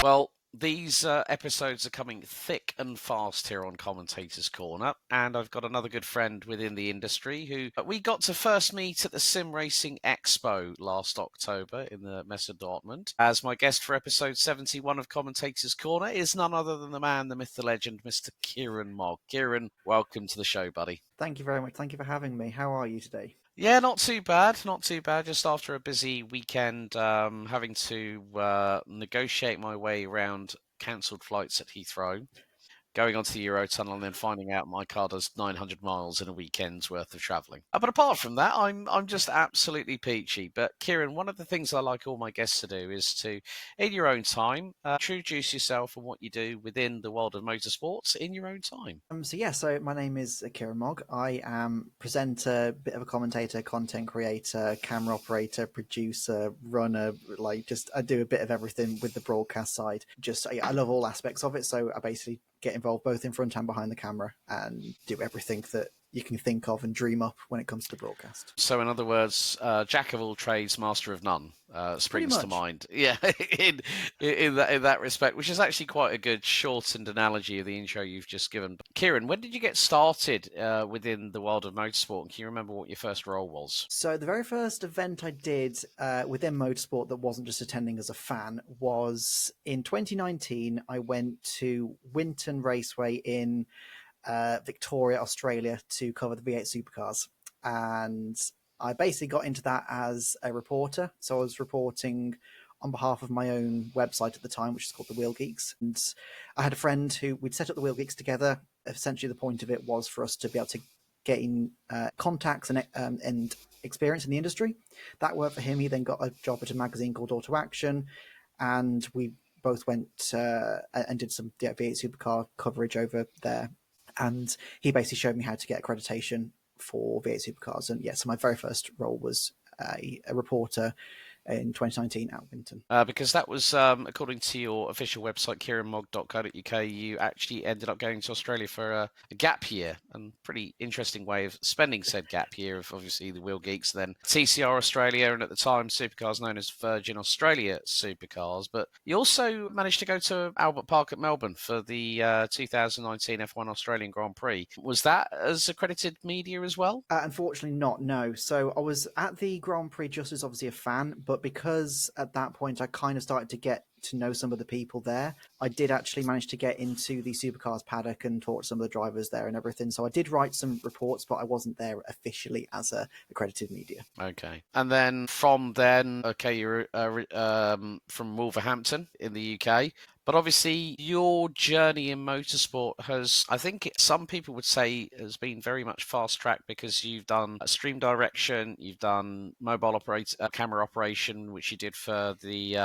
Well, these episodes are coming thick and fast here on Commentators Corner, and I've got another good friend within the industry who we got to first meet at the Sim Racing Expo last October in the Messe Dortmund. As my guest for episode 71 of Commentators Corner is none other than the man, the myth, the legend, Mr. Kieran Mogg. Kieran, welcome to the show, buddy. Thank you very much. Thank you for having me. How are you today? Yeah, not too bad. Not too bad. Just after a busy weekend, having to negotiate my way around cancelled flights at Heathrow, going onto the Eurotunnel, and then finding out my car does 900 miles in a weekend's worth of travelling. But apart from that, I'm just absolutely peachy. But Kieran, one of the things I like all my guests to do is to, in your own time, introduce yourself and what you do within the world of motorsports in your own time. So my name is Kieran Mogg. I am presenter, bit of a commentator, content creator, camera operator, producer, runner. I do a bit of everything with the broadcast side. I love all aspects of it. So I basically get involved both in front and behind the camera and do everything that you can think of and dream up when it comes to the broadcast. So, in other words, jack of all trades, master of none springs to mind. Yeah, in that respect, which is actually quite a good shortened analogy of the intro you've just given. Kieran, when did you get started within the world of motorsport? And can you remember what your first role was? So the very first event I did within motorsport that wasn't just attending as a fan was in 2019. I went to Winton Raceway in Victoria, Australia, to cover the V8 supercars. And I basically got into that as a reporter. So I was reporting on behalf of my own website at the time, which is called The Wheel Geeks. And I had a friend who we'd set up The Wheel Geeks together. Essentially, the point of it was for us to be able to gain contacts and experience in the industry. That worked for him. He then got a job at a magazine called Auto Action. And we both went and did some V8 supercar coverage over there. And he basically showed me how to get accreditation for V8 supercars. And so my very first role was a reporter in 2019 at Winton. Because that was, according to your official website, kieranmogg.co.uk, you actually ended up going to Australia for a gap year, and pretty interesting way of spending said gap year of obviously the Wheel Geeks, then TCR Australia, and at the time supercars known as Virgin Australia Supercars. But you also managed to go to Albert Park at Melbourne for the 2019 F1 Australian Grand Prix. Was that as accredited media as well? Unfortunately not, no. So I was at the Grand Prix just as obviously a fan, but because at that point I kind of started to get to know some of the people there, I did actually manage to get into the supercars paddock and talk to some of the drivers there and everything. So I did write some reports, but I wasn't there officially as a accredited media. Okay. And then from then, okay, you're from Wolverhampton in the UK. But obviously, your journey in motorsport has, I think some people would say, has been very much fast-tracked because you've done stream direction, you've done mobile camera operation, which you did for the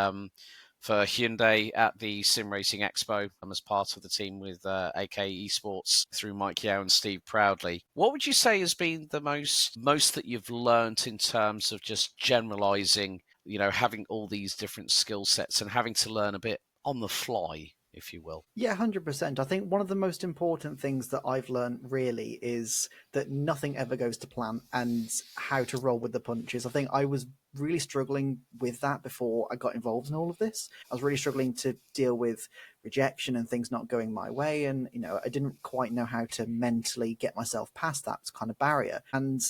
for Hyundai at the Sim Racing Expo as part of the team with AK Esports through Mike Yao and Steve Proudley. What would you say has been the most that you've learnt in terms of just generalizing, having all these different skill sets and having to learn a bit on the fly, if you will? Yeah, 100%. I think one of the most important things that I've learned really is that nothing ever goes to plan and how to roll with the punches. I think I was really struggling with that before I got involved in all of this. I was really struggling to deal with rejection and things not going my way. And, I didn't quite know how to mentally get myself past that kind of barrier. And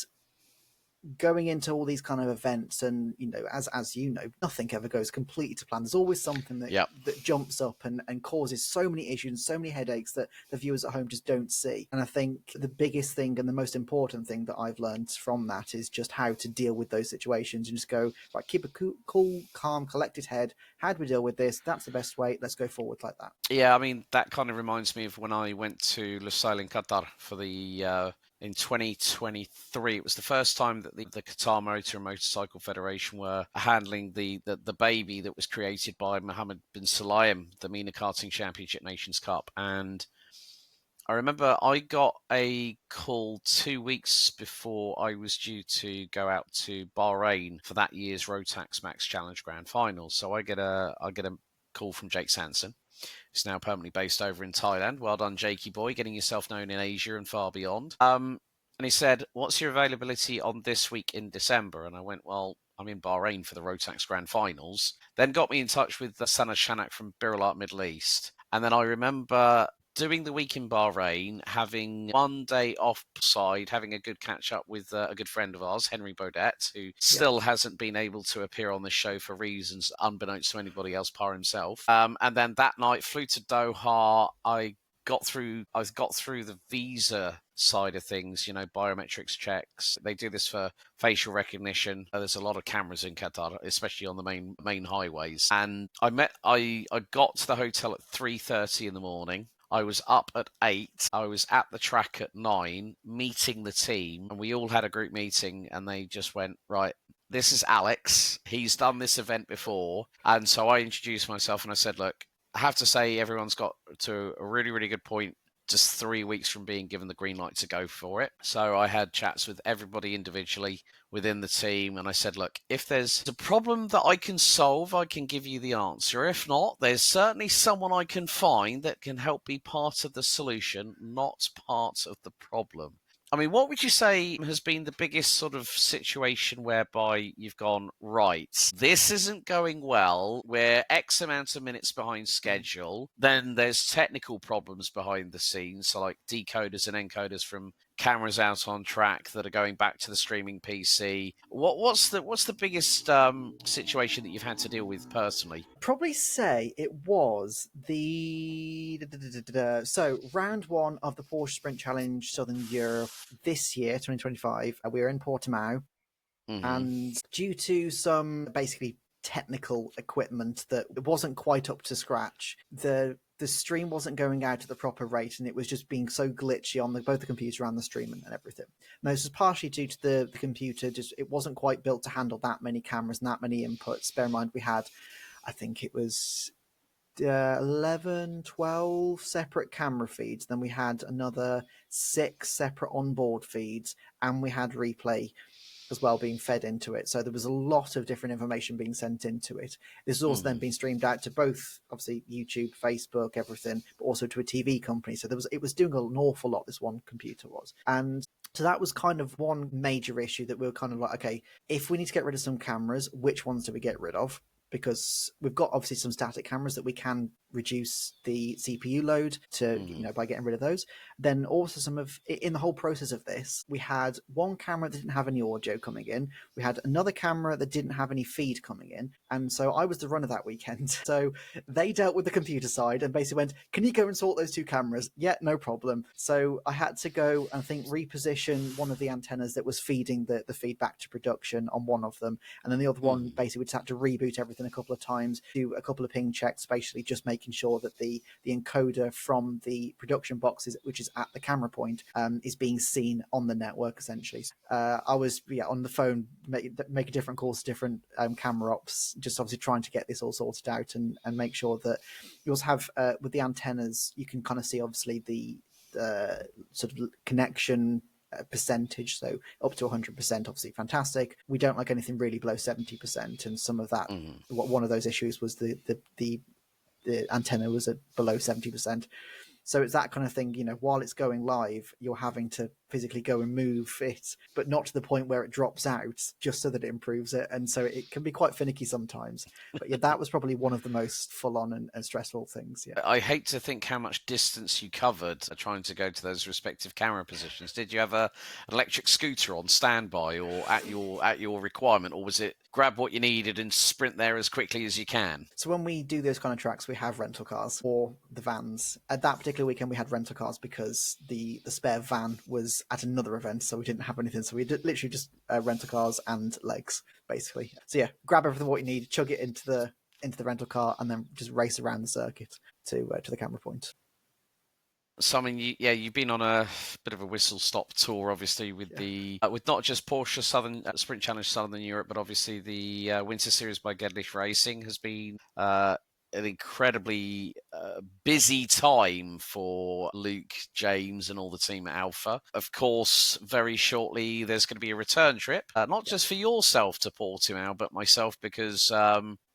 going into all these kind of events, and as you know, nothing ever goes completely to plan. There's always something that jumps up and causes so many issues and so many headaches that the viewers at home just don't see. And I think the biggest thing and the most important thing that I've learned from that is just how to deal with those situations and just go, right, keep a cool, calm, collected head. How do we deal with this? That's the best way. Let's go forward like that. Yeah, I mean, that kind of reminds me of when I went to Lusail in Qatar for the in 2023. It was the first time that the Qatar Motor and Motorcycle Federation were handling the baby that was created by Mohammed bin Sulayem, the MENA Karting Championship Nations Cup. And I remember I got a call 2 weeks before I was due to go out to Bahrain for that year's Rotax Max Challenge Grand Final. So I get a call from Jake Sanson, who's now permanently based over in Thailand. Well done, Jakey boy, getting yourself known in Asia and far beyond. And he said, "What's your availability on this week in December?" And I went, "Well, I'm in Bahrain for the Rotax Grand Finals. Then got me in touch with Sana Shanak from Biralat Middle East. And then I remember doing the week in Bahrain, having one day offside, having a good catch up with a good friend of ours, Henry Baudet, who still hasn't been able to appear on the show for reasons unbeknownst to anybody else, par himself. And then that night, flew to Doha. I got through the visa side of things, biometrics checks. They do this for facial recognition. There's a lot of cameras in Qatar, especially on the main highways. And I got to the hotel at 3:30 in the morning. I was up at 8. I was at the track at 9, meeting the team, and we all had a group meeting, and they just went, right, this is Alex. He's done this event before. And so I introduced myself and I said, look, I have to say everyone's got to a really, really good point just 3 weeks from being given the green light to go for it. So I had chats with everybody individually within the team, and I said, look, if there's a problem that I can solve, I can give you the answer. If not, there's certainly someone I can find that can help be part of the solution, not part of the problem. I mean, what would you say has been the biggest sort of situation whereby you've gone, right, this isn't going well, we're X amount of minutes behind schedule, then there's technical problems behind the scenes, so like decoders and encoders from cameras out on track that are going back to the streaming PC. What's the biggest situation that you've had to deal with personally? Probably say it was so round one of the Porsche Sprint Challenge Southern Europe this year, 2025. We were in Portimao, and due to some basically technical equipment that wasn't quite up to scratch, the stream wasn't going out at the proper rate, and it was just being so glitchy on both the computer and the stream and everything. Now, this was partially due to the computer; just it wasn't quite built to handle that many cameras and that many inputs. Bear in mind, we had, I think it was 11, 12 separate camera feeds. Then we had another 6 separate onboard feeds, and we had replay as well being fed into it. So there was a lot of different information being sent into it. This is also then being streamed out to both, obviously, YouTube, Facebook, everything, but also to a TV company. So it was doing an awful lot, this one computer was. And so that was kind of one major issue that we were kind of like, okay, if we need to get rid of some cameras, which ones do we get rid of? Because we've got obviously some static cameras that we can reduce the CPU load to, by getting rid of those. Then also in the whole process of this, we had one camera that didn't have any audio coming in. We had another camera that didn't have any feed coming in. And so I was the runner that weekend. So they dealt with the computer side and basically went, can you go and sort those 2 cameras? Yeah, no problem. So I had to go and reposition one of the antennas that was feeding the feedback to production on one of them. And then the other one, basically we just had to reboot everything a couple of times, do a couple of ping checks, basically just making sure that the encoder from the production boxes, which is at the camera point, is being seen on the network essentially. I was on the phone making different calls to different camera ops, just obviously trying to get this all sorted out and make sure that you also have with the antennas, you can kind of see obviously the sort of connection percentage, so up to 100%, obviously fantastic. We don't like anything really below 70%, and some of that, one of those issues was the antenna was at below 70%. So it's that kind of thing, while it's going live, you're having to physically go and move it, but not to the point where it drops out, just so that it improves it. And so it can be quite finicky sometimes. But yeah, that was probably one of the most full-on and stressful things. Yeah, I hate to think how much distance you covered trying to go to those respective camera positions. Did you have an electric scooter on standby or at your requirement, or was it grab what you needed and sprint there as quickly as you can? So when we do those kind of tracks, we have rental cars or the vans. At that particular weekend, we had rental cars because the spare van was at another event, so we didn't have anything. So we did literally just rental cars and legs, basically. So yeah, grab everything what you need, chug it into the rental car, and then just race around the circuit to the camera point. So I mean, you've been on a bit of a whistle-stop tour, obviously, with with not just Porsche Southern Sprint Challenge Southern Europe, but obviously the Winter Series by Gedlich Racing has been an incredibly busy time for Luke, James, and all the team at Alpha. Of course, very shortly there's going to be a return trip, not just for yourself to Portimao, but myself, because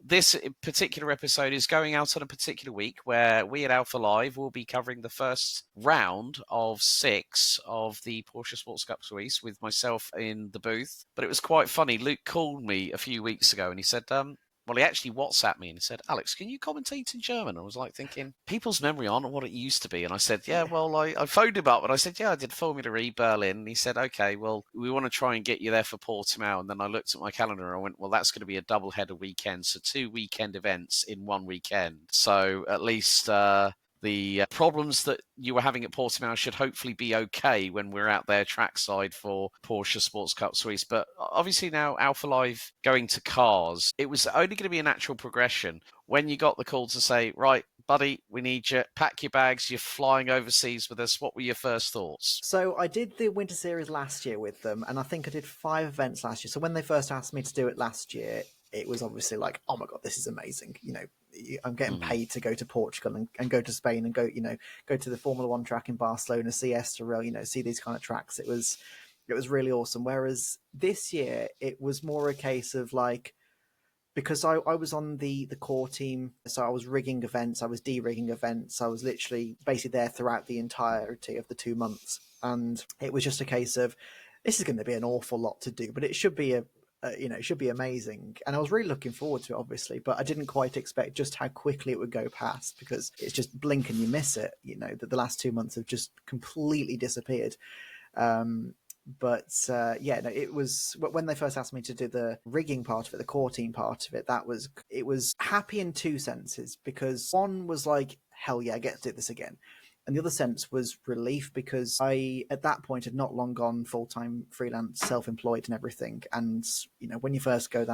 this particular episode is going out on a particular week where we at Alpha Live will be covering the first round of 6 of the Porsche Sports Cup Suisse with myself in the booth. But it was quite funny. Luke called me a few weeks ago and he said, well, he actually WhatsApped me and he said, Alex, can you commentate in German? I was like thinking, people's memory aren't what it used to be. And I said, yeah, well, I phoned him up and I said, yeah, I did Formula E Berlin. And he said, okay, well, we want to try and get you there for Portimao. And then I looked at my calendar and I went, well, that's going to be a double-header weekend. So 2 weekend events in 1 weekend. So at least the problems that you were having at Portimao should hopefully be okay when we're out there trackside for Porsche Sports Cup Suisse. But obviously now Alpha Live going to cars, it was only going to be a natural progression when you got the call to say, right, buddy, we need you, pack your bags, you're flying overseas with us. What were your first thoughts? So I did the Winter Series last year with them, and I think I did 5 events last year. So when they first asked me to do it last year, it was obviously like, oh my God, this is amazing. You know, I'm getting paid to go to Portugal and go to Spain and go to the Formula One track in Barcelona, see Estoril, see these kind of tracks. It was really awesome. Whereas this year, it was more a case of like, because I was on the core team, so I was rigging events, I was de-rigging events, I was literally basically there throughout the entirety of the 2 months. And it was just a case of, this is going to be an awful lot to do, but it should be it should be amazing. And I was really looking forward to it, obviously, but I didn't quite expect just how quickly it would go past, because it's just blink and you miss it. That the last 2 months have just completely disappeared. It was when they first asked me to do the rigging part of it, the core team part of it, it was happy in 2 senses, because one was like, hell yeah, I get to do this again. And the other sense was relief, because I, at that point, had not long gone full-time freelance, self-employed and everything. And, when you first go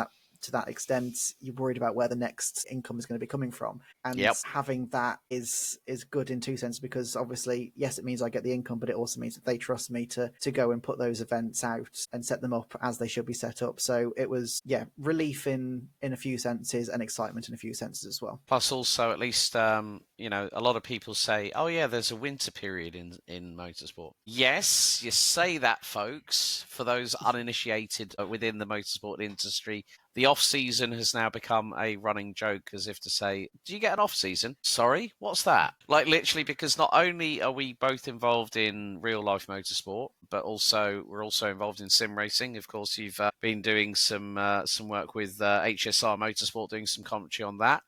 to that extent, you're worried about where the next income is going to be coming from. And having that is good in 2 senses, because obviously, yes, it means I get the income, but it also means that they trust me to go and put those events out and set them up as they should be set up. So it was, relief in a few senses and excitement in a few senses as well. Plus also, at least, a lot of people say, oh yeah, there's a winter period in motorsport. Yes, you say that, folks. For those uninitiated within the motorsport industry, the off-season has now become a running joke, as if to say, do you get an off-season? Sorry, what's that? Like, literally, because not only are we both involved in real-life motorsport, but we're also involved in sim racing. Of course, you've been doing some work with HSR Motorsport, doing some commentary on that.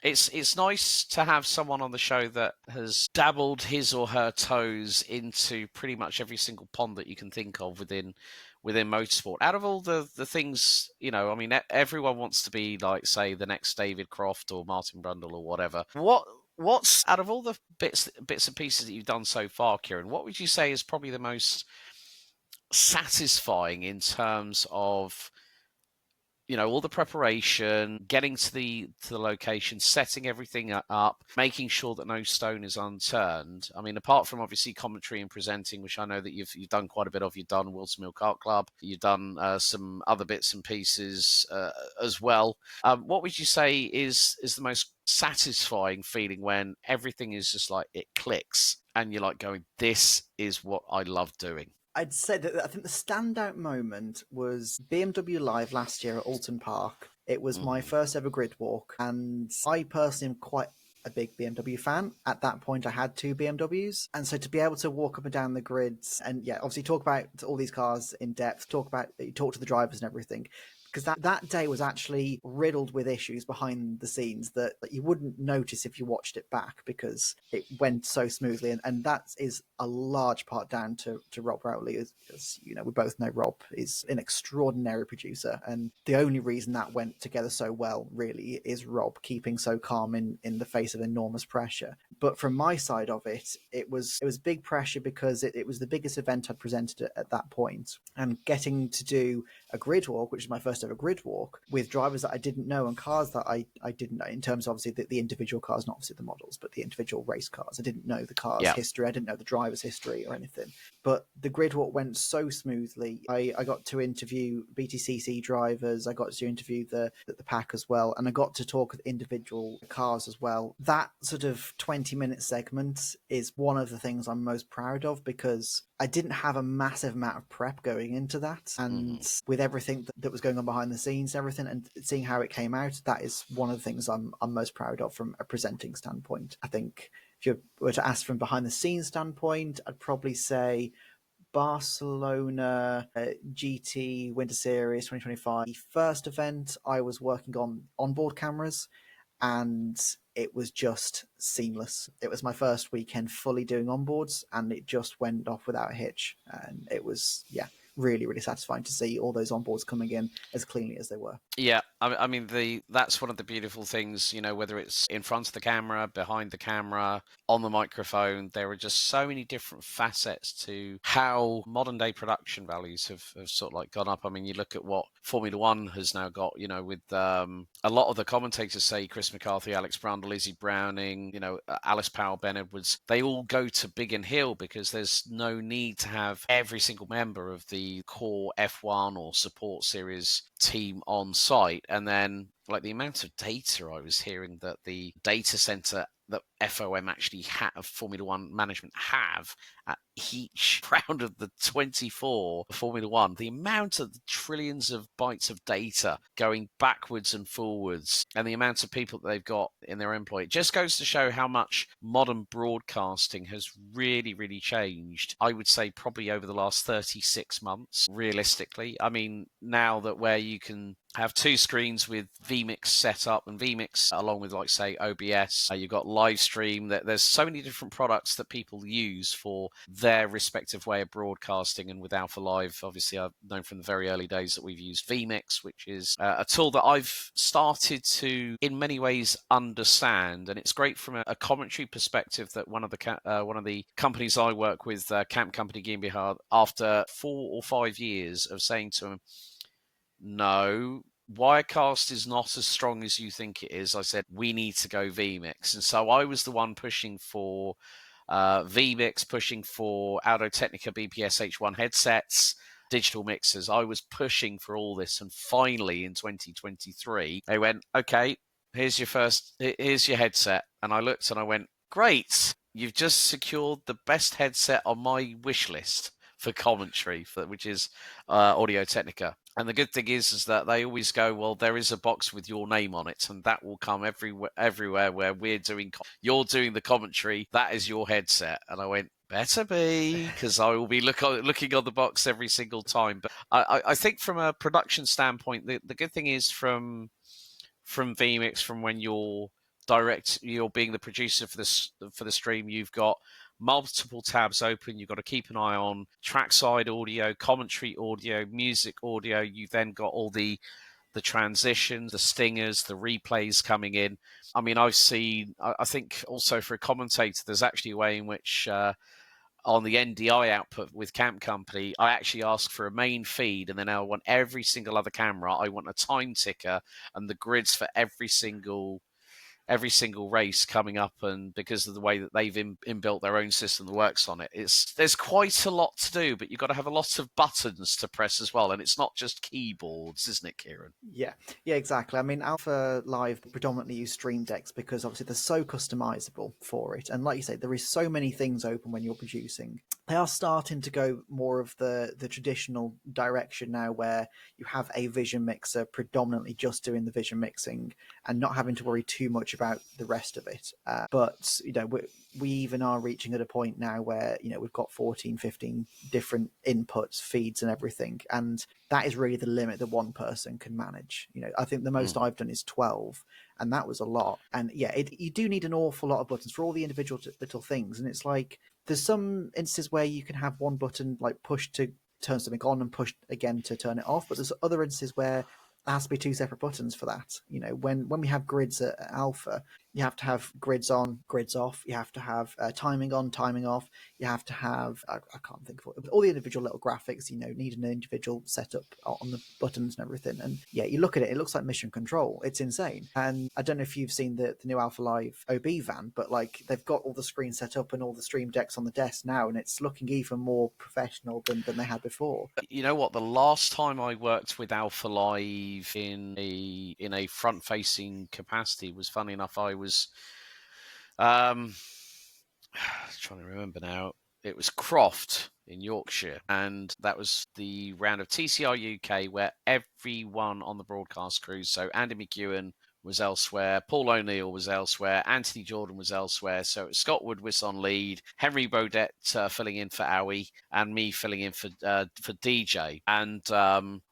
It's nice to have someone on the show that has dabbled his or her toes into pretty much every single pond that you can think of within motorsport. Out of all the things, everyone wants to be like, say, the next David Croft or Martin Brundle or whatever. What's out of all the bits and pieces that you've done so far, Kieran, what would you say is probably the most satisfying in terms of all the preparation, getting to the location, setting everything up, making sure that no stone is unturned? I mean, apart from obviously commentary and presenting, which I know that you've done quite a bit of. You've done Wilson Mill Kart Club. You've done some other bits and pieces as well. What would you say is the most satisfying feeling when everything is just like, it clicks and you're like going, this is what I love doing? I'd say that I think the standout moment was BMW Live last year at Alton Park. It was my first ever grid walk, and I personally am quite a big BMW fan. At that point, I had 2 BMWs, and so to be able to walk up and down the grids and obviously talk about all these cars in depth, talk to the drivers and everything. Because that day was actually riddled with issues behind the scenes that you wouldn't notice if you watched it back, because it went so smoothly. And that is a large part down to Rob Rowley. As we both know, Rob is an extraordinary producer. And the only reason that went together so well, really, is Rob keeping so calm in the face of enormous pressure. But from my side of it, it was big pressure, because it was the biggest event I'd presented at that point. And getting to do a grid walk, which is my first first ever grid walk with drivers that I didn't know and cars that I didn't know, in terms of obviously the individual cars, not obviously the models, but the individual race cars. I didn't know the car's history. I didn't know the driver's history or anything. But the grid walk went so smoothly. I got to interview BTCC drivers. I got to interview the pack as well. And I got to talk with individual cars as well. That sort of 20-minute segment is one of the things I'm most proud of, because I didn't have a massive amount of prep going into that. And with everything that was going on behind the scenes, everything, and seeing how it came out, that is one of the things I'm most proud of from a presenting standpoint. I think if you were to ask from behind the scenes standpoint, I'd probably say Barcelona GT Winter Series 2025. The first event, I was working on onboard cameras, and it was just seamless. It was my first weekend fully doing onboards, and it just went off without a hitch. And it was, really, really satisfying to see all those onboards coming in as cleanly as they were. Yeah, I mean, that's one of the beautiful things, whether it's in front of the camera, behind the camera, on the microphone, there are just so many different facets to how modern day production values have sort of like gone up. I mean, you look at what Formula One has now got, with a lot of the commentators say Chris McCarthy, Alex Brundle, Izzy Browning, Alice Powell, Ben Edwards, they all go to Biggin Hill because there's no need to have every single member of the core F1 or support series team on site. And then like the amount of data I was hearing that the data center that FOM actually have, Formula One management have at each round of the 24 Formula One, the amount of the trillions of bytes of data going backwards and forwards, and the amount of people that they've got in their employ, it just goes to show how much modern broadcasting has really, really changed. I would say probably over the last 36 months, realistically. I mean, now that where you can have two screens with vMix set up, and vMix along with, like, say, OBS, you've got live stream. There's so many different products that people use for their respective way of broadcasting. And with Alpha Live, obviously I've known from the very early days that we've used vMix, which is a tool that I've started to in many ways understand. And it's great from a commentary perspective that one of the companies I work with, Camp Company GmbH, after 4 or 5 years of saying to them, no, Wirecast is not as strong as you think it is, I said, we need to go vMix. And so I was the one pushing for vMix, pushing for Audio Technica BPS H1 headsets, digital mixers. I was pushing for all this. And finally in 2023, they went, okay, here's your headset. And I looked and I went, great, you've just secured the best headset on my wish list for commentary, which is Audio Technica. And the good thing is that they always go, well, there is a box with your name on it, and that will come everywhere where you're doing the commentary. That is your headset. And I went, better be, because I will be looking on the box every single time. But I think from a production standpoint, the good thing is from vMix, from when you're being the producer for the stream, you've got multiple tabs open. You've got to keep an eye on trackside audio, commentary audio, music audio. You've then got all the transitions, the stingers, the replays coming in. I mean, I've seen, I think also for a commentator, there's actually a way in which on the NDI output with Camp Company, I actually ask for a main feed, and then I want every single other camera. I want a time ticker and the grids for every single race coming up, and because of the way that they've inbuilt their own system that works on it, there's quite a lot to do, but you've got to have a lot of buttons to press as well, and it's not just keyboards, isn't it, Kieran? Yeah, exactly. I mean, Alpha Live predominantly use Stream Decks because obviously they're so customizable for it, and like you say, there is so many things open when you're producing. They are starting to go more of the traditional direction now, where you have a vision mixer predominantly just doing the vision mixing and not having to worry too much about the rest of it. But we even are reaching at a point now where we've got 14, 15 different inputs, feeds, and everything, and that is really the limit that one person can manage. I think the most I've done is 12, and that was a lot. And you do need an awful lot of buttons for all the individual little things. And it's like there's some instances where you can have one button like push to turn something on and push again to turn it off, but there's other instances where there has to be two separate buttons for that. When we have grids at Alpha, You have to have grids on, grids off. You have to have timing on, timing off. You have to have, I can't think of it, all the individual little graphics, need an individual setup on the buttons and everything. And yeah, you look at it, it looks like Mission Control. It's insane. And I don't know if you've seen the new Alpha Live OB van, but like they've got all the screens set up and all the stream decks on the desk now, and it's looking even more professional than they had before. You know what? The last time I worked with Alpha Live in a front facing capacity was, funny enough, I was trying to remember now. It was Croft in Yorkshire, and that was the round of TCR UK where everyone on the broadcast crew, so Andy McEwen was elsewhere, Paul O'Neill was elsewhere, Anthony Jordan was elsewhere, so it was Scott Woodwis on lead, Henry Bodette filling in for Owie, and me filling in for DJ. And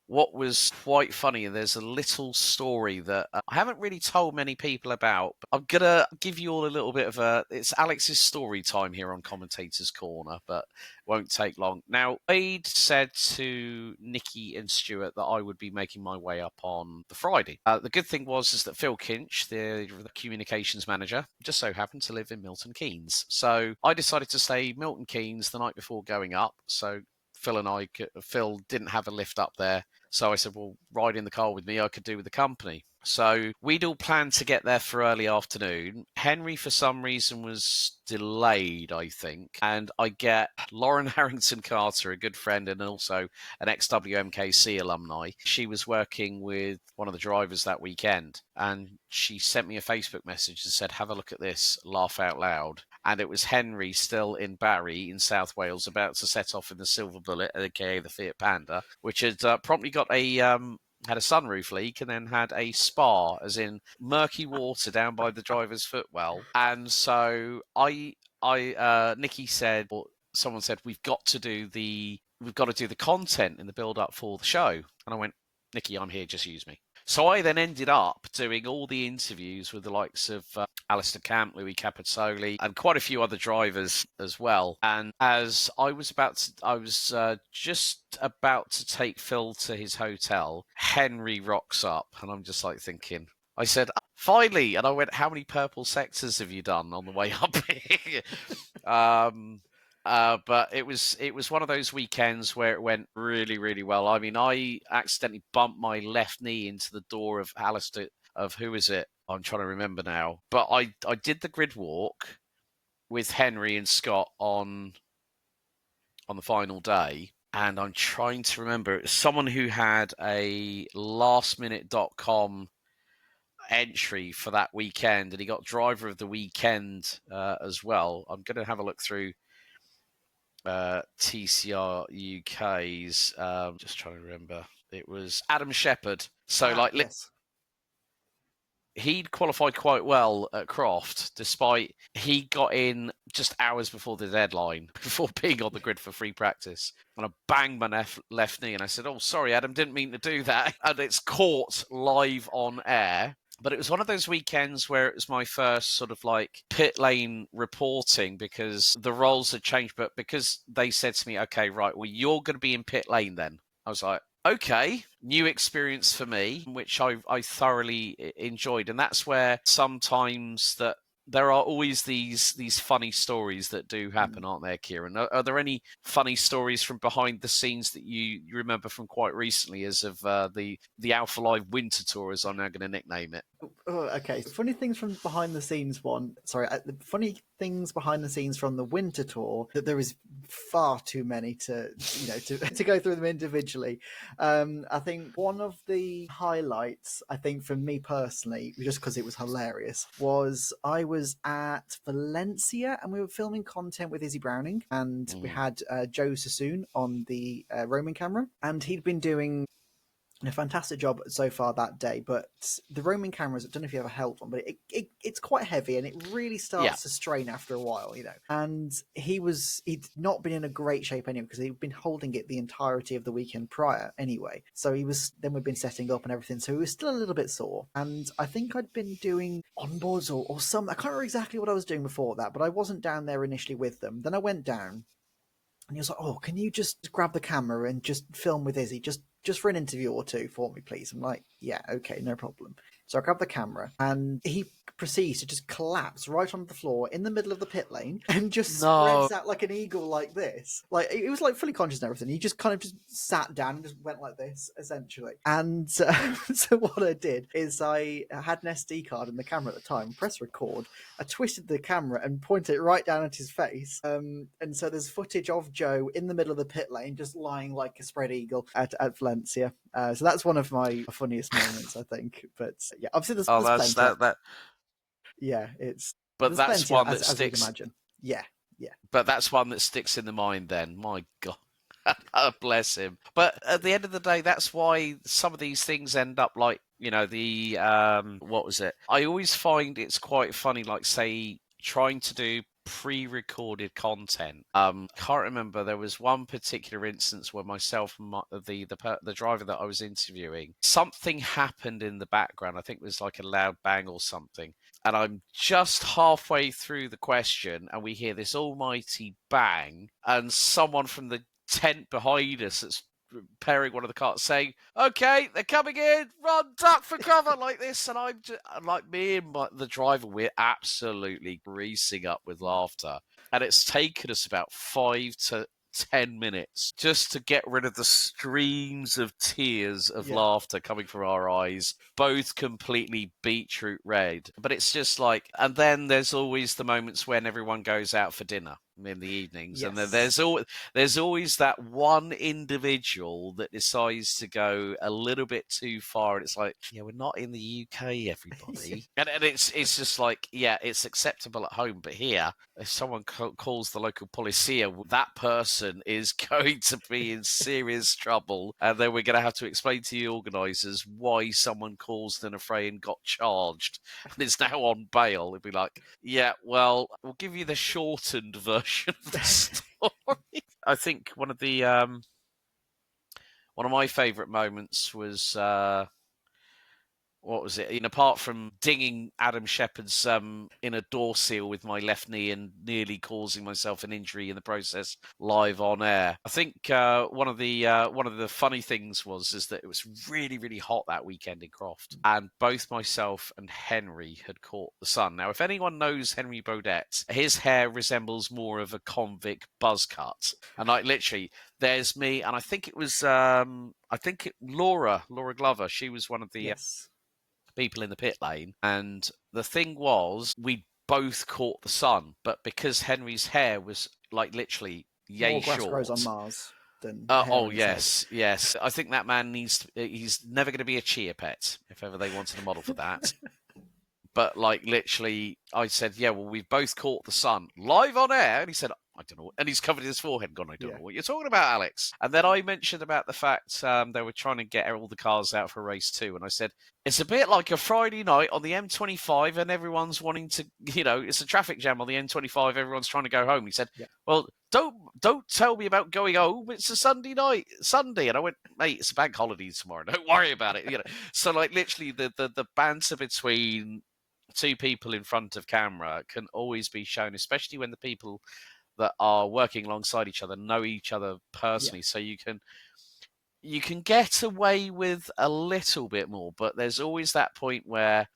what was quite funny, there's a little story that I haven't really told many people about, but I'm going to give you all a little bit of it's Alex's story time here on Commentator's Corner, but won't take long. Now, I'd said to Nikki and Stuart that I would be making my way up on the Friday. The good thing is that Phil Kinch, the communications manager, just so happened to live in Milton Keynes. So I decided to stay Milton Keynes the night before going up. So Phil didn't have a lift up there. So I said, well, ride in the car with me. I could do with the company. So we'd all planned to get there for early afternoon. Henry, for some reason, was delayed, I think. And I get Lauren Harrington Carter, a good friend and also an ex-WMKC alumni. She was working with one of the drivers that weekend. And she sent me a Facebook message and said, have a look at this, laugh out loud. And it was Henry still in Barry in South Wales, about to set off in the Silver Bullet, aka the Fiat Panda, which had promptly got had a sunroof leak and then had a spa, as in murky water down by the driver's footwell. And so Nikki said, or someone said, we've got to do the content in the build up for the show. And I went, Nikki, I'm here, just use me. So I then ended up doing all the interviews with the likes of Alistair Camp, Louis Capozzoli, and quite a few other drivers as well. And as I was just about to take Phil to his hotel, Henry rocks up, and I'm just like thinking, I said, finally, and I went, how many purple sectors have you done on the way up here? But it was one of those weekends where it went really, really well. I mean, I accidentally bumped my left knee into the door of Alistair, of who is it? I'm trying to remember now. But I did the grid walk with Henry and Scott on the final day. And I'm trying to remember, it was someone who had a lastminute.com entry for that weekend, and he got driver of the weekend as well. I'm going to have a look through TCR UK's, just trying to remember. It was Adam Shepherd. So yes. He'd qualified quite well at Croft, despite he got in just hours before the deadline, before being on the grid for free practice. And I banged my left knee, and I said, oh, sorry, Adam, didn't mean to do that. And it's caught live on air. But it was one of those weekends where it was my first sort of like pit lane reporting, because the roles had changed. But because they said to me, okay, right, well, you're going to be in pit lane then. I was like, okay, new experience for me, which I thoroughly enjoyed. And that's where sometimes that there are always these funny stories that do happen, aren't there, Kieran? Are there any funny stories from behind the scenes that you remember from quite recently, as of the Alpha Live Winter Tour, as I'm now going to nickname it? Oh, okay. Funny things from behind the scenes one. Sorry, the funny things behind the scenes from the Winter Tour, that there is far too many to go through them individually. I think one of the highlights, I think for me personally, just because it was hilarious, was I was at Valencia and we were filming content with Izzy Browning, and we had Joe Sassoon on the roaming camera, and he'd been doing a fantastic job so far that day. But the roaming cameras, I don't know if you ever held one, but it's quite heavy and it really starts to strain after a while, And he'd not been in a great shape anyway, because he'd been holding it the entirety of the weekend prior anyway. So then we'd been setting up and everything, so he was still a little bit sore. And I think I'd been doing onboards or some, I can't remember exactly what I was doing before that, but I wasn't down there initially with them. Then I went down, and he was like, oh, can you just grab the camera and just film with Izzy, just for an interview or two for me, please? I'm like, yeah, okay, no problem. So I grab the camera, and he proceeds to just collapse right onto the floor in the middle of the pit lane and just No. spreads out like an eagle like this. Like, he was like fully conscious and everything. He just kind of just sat down and just went like this, essentially. And so what I did is I had an SD card in the camera at the time, press record. I twisted the camera and pointed it right down at his face. And so there's footage of Joe in the middle of the pit lane, just lying like a spread eagle at Valencia. So that's one of my funniest moments, I think. But yeah, obviously there's That's plenty. that. Yeah, But there's that's plenty one that as you'd sticks. imagine. Yeah, yeah. But that's one that sticks in the mind. Then, my God. Bless him. But at the end of the day, that's why some of these things end up like, the what was it? I always find it's quite funny, like, say, trying to do pre-recorded content. Can't remember. There was one particular instance where myself and the driver that I was interviewing, something happened in the background. I think it was like a loud bang or something. And I'm just halfway through the question, and we hear this almighty bang, and someone from the tent behind us that's repairing one of the carts saying, "Okay, they're coming in, run, duck for cover," like this. And I'm just, like, me and the driver, we're absolutely greasing up with laughter. And it's taken us about 5 to 10 minutes just to get rid of the streams of tears of laughter coming from our eyes, both completely beetroot red. But it's just like, and then there's always the moments when everyone goes out for dinner in the evenings, and there's always that one individual that decides to go a little bit too far, and it's like, yeah, we're not in the UK, everybody. and it's just like, yeah, it's acceptable at home, but here, if someone calls the local policia, that person is going to be in serious trouble, and then we're going to have to explain to the organisers why someone caused an affray and got charged and is now on bail. It'd be like, yeah, well, we'll give you the shortened version of the story. I think one of my favourite moments was what was it? Apart from dinging Adam Shepherd's inner door seal with my left knee and nearly causing myself an injury in the process live on air, I think one of the funny things is that it was really, really hot that weekend in Croft, and both myself and Henry had caught the sun. Now, if anyone knows Henry Baudette, his hair resembles more of a convict buzz cut, and like literally, there's me, and I think it was Laura Glover. She was one of the people in the pit lane, and the thing was, we both caught the sun, but because Henry's hair was like literally yay More grass short. grows on Mars than hair Oh in his head. yes. I think that man he's never going to be a cheer pet if ever they wanted a model for that. But like literally, I said, yeah, well, we've both caught the sun live on air, and he said, I don't know, and he's covered his forehead, gone, I don't know what you're talking about, Alex. And then I mentioned about the fact they were trying to get all the cars out for race 2, and I said, it's a bit like a Friday night on the M25, and everyone's wanting to, it's a traffic jam on the M25, everyone's trying to go home. He said, well, don't tell me about going home. It's a Sunday night, Sunday. And I went, mate, it's a bank holiday tomorrow. Don't worry about it. So like literally the banter between two people in front of camera can always be shown, especially when the people that are working alongside each other know each other personally. So you can get away with a little bit more, but there's always that point where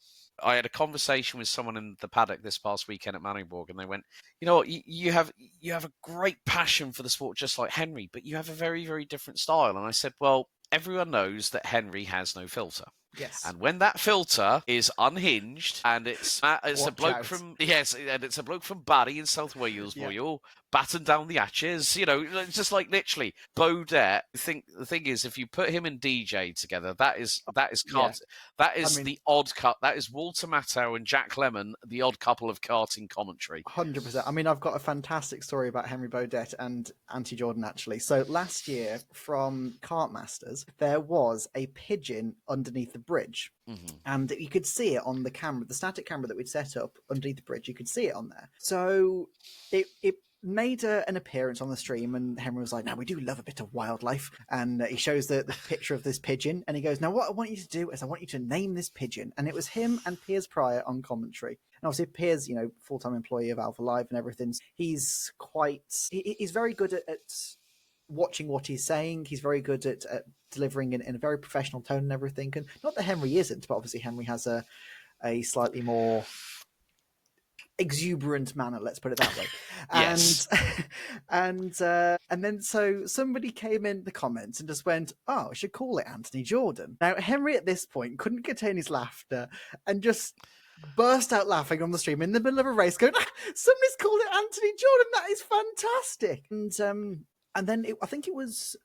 I had a conversation with someone in the paddock this past weekend at Manningborg, and they went, you know what, you have a great passion for the sport just like Henry, but you have a very, very different style. And I said, well, everyone knows that Henry has no filter. Yes. And when that filter is unhinged, and it's a bloke out. from it's a bloke from Barry in South Wales, boy, you'll batten down the hatches, it's just like literally Baudette. The thing is, if you put him and DJ together, that is the odd cut. That is Walter Matthau and Jack Lemmon, the odd couple of karting commentary. 100%. I mean, I've got a fantastic story about Henry Baudette and Auntie Jordan, actually. So last year from Kartmasters, there was a pigeon underneath the bridge. Mm-hmm. And you could see it on the camera, the static camera that we'd set up underneath the bridge. You could see it on there. So it made an appearance on the stream, and Henry was like, now we do love a bit of wildlife. And he shows the picture of this pigeon, and he goes, now what I want you to do is I want you to name this pigeon. And it was him and Piers Pryor on commentary. And obviously Piers, full-time employee of Alpha Live and everything, he's very good at watching what he's saying. He's very good at delivering in a very professional tone and everything. And not that Henry isn't, but obviously Henry has a slightly more exuberant manner, let's put it that way. Yes. And then so somebody came in the comments and just went, "Oh, I should call it Anthony Jordan." Now Henry at this point couldn't contain his laughter and just burst out laughing on the stream in the middle of a race, going, "Somebody's called it Anthony Jordan. That is fantastic!" And then I think it was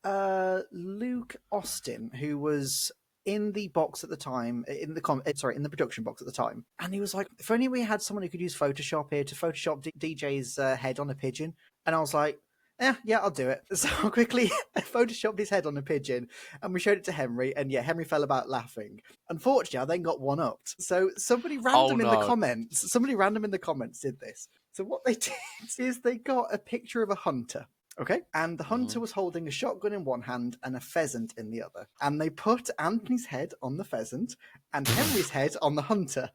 Luke Austin who was in the box at the time, in the production box at the time, and he was like, "If only we had someone who could use Photoshop here to Photoshop DJ's head on a pigeon." And I was like, yeah, I'll do it. So I quickly photoshopped his head on a pigeon, and we showed it to Henry, and yeah, Henry fell about laughing. Unfortunately, I then got one-upped. So somebody random in the comments did this. So what they did is they got a picture of a hunter. Okay. And the hunter was holding a shotgun in one hand and a pheasant in the other. And they put Anthony's head on the pheasant and Henry's head on the hunter.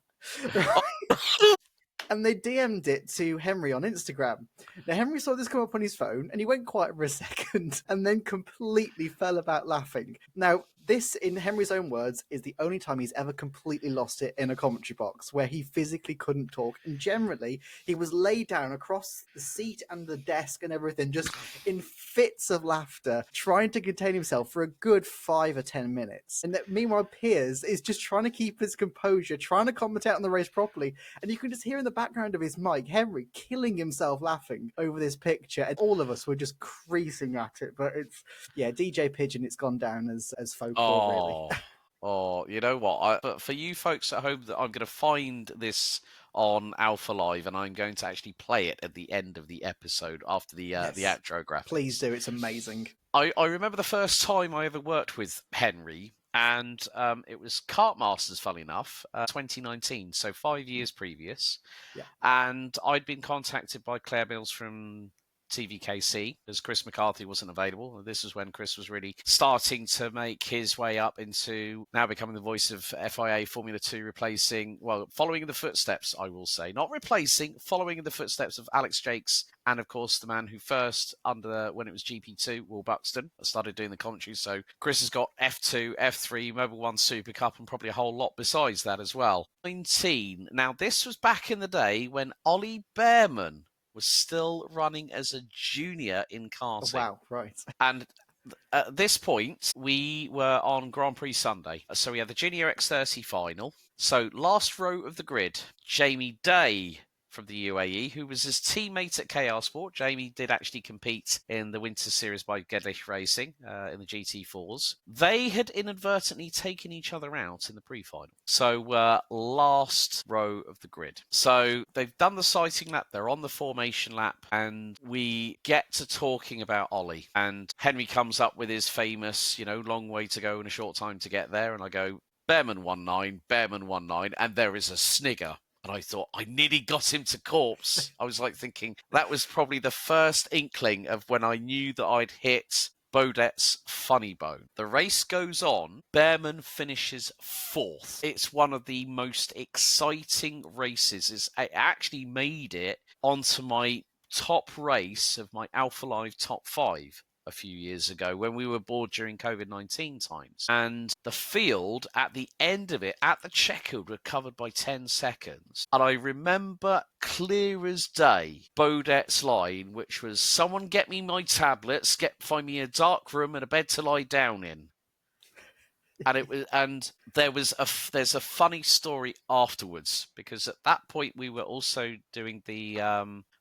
And they DM'd it to Henry on Instagram. Now, Henry saw this come up on his phone, and he went quiet for a second, and then completely fell about laughing. Now, this, in Henry's own words, is the only time he's ever completely lost it in a commentary box, where he physically couldn't talk. And generally, he was laid down across the seat and the desk and everything, just in fits of laughter, trying to contain himself for a good 5 or 10 minutes. And that, meanwhile, Piers is just trying to keep his composure, trying to commentate on the race properly. And you can just hear in the background of his mic, Henry killing himself laughing over this picture. And all of us were just creasing at it. But it's, yeah, DJ Pigeon, it's gone down as folklore, really. Oh, you know what? But for you folks at home, that I'm going to find this on Alpha Live, and I'm going to actually play it at the end of the episode after the outro graphics. Please do. It's amazing. I remember the first time I ever worked with Henry, and it was Kartmasters, funny enough, 2019, so 5 years previous. Yeah. And I'd been contacted by Claire Mills from TVKC, as Chris McCarthy wasn't available. This was when Chris was really starting to make his way up into now becoming the voice of FIA Formula 2, following in the footsteps, I will say. Not replacing, following in the footsteps of Alex Jakes, and of course the man who first, when it was GP2, Will Buxton, started doing the commentary. So Chris has got F2, F3, Mobil 1 Super Cup, and probably a whole lot besides that as well. 19. Now, this was back in the day when Ollie Behrman was still running as a junior in karting. Oh, wow, right. And at this point, we were on Grand Prix Sunday. So we had the Junior X30 final. So last row of the grid, Jamie Day from the UAE, who was his teammate at KR Sport. Jamie did actually compete in the Winter Series by Gedlich Racing in the GT4s. They had inadvertently taken each other out in the pre-final. So last row of the grid. So they've done the sighting lap, they're on the formation lap, and we get to talking about Ollie. And Henry comes up with his famous, long way to go and a short time to get there. And I go, Behrman 1-9, and there is a snigger. And I thought, I nearly got him to corpse. I was like thinking, that was probably the first inkling of when I knew that I'd hit Baudet's funny bone. The race goes on. Behrman finishes 4th. It's one of the most exciting races. It actually made it onto my top race of my Alpha Live top 5. A few years ago when we were bored during COVID-19 times. And the field at the end of it, at the checkered, were covered by 10 seconds. And I remember clear as day Baudet's line, which was, someone get me my tablets, find me a dark room and a bed to lie down in. And there's a funny story afterwards, because at that point we were also doing the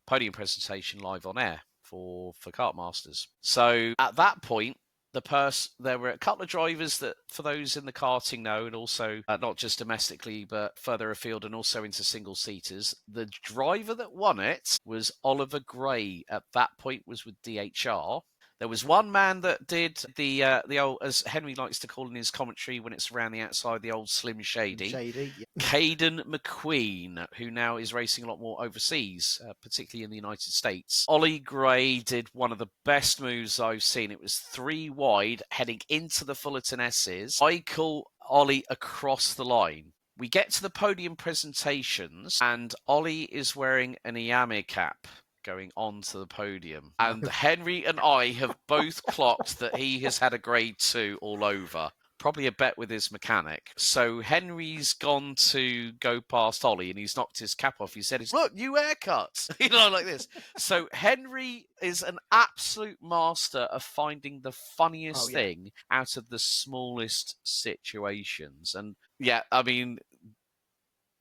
podium presentation live on air for Kartmasters. So at that point, there were a couple of drivers that, for those in the karting know, and also not just domestically, but further afield and also into single-seaters. The driver that won it was Oliver Gray. At that point was with DHR. There was one man that did the old, as Henry likes to call in his commentary when it's around the outside, the old Slim Shady. Yeah. Caden McQueen, who now is racing a lot more overseas, particularly in the United States. Ollie Gray did one of the best moves I've seen. It was 3 wide, heading into the Fullerton S's. I call Ollie across the line. We get to the podium presentations, and Ollie is wearing an Iame cap, going onto the podium. No. And Henry and I have both clocked that he has had a grade 2 all over. Probably a bet with his mechanic. So Henry's gone to go past Ollie and he's knocked his cap off. He said, look, new haircut. Like this. So Henry is an absolute master of finding the funniest thing out of the smallest situations. And yeah, I mean,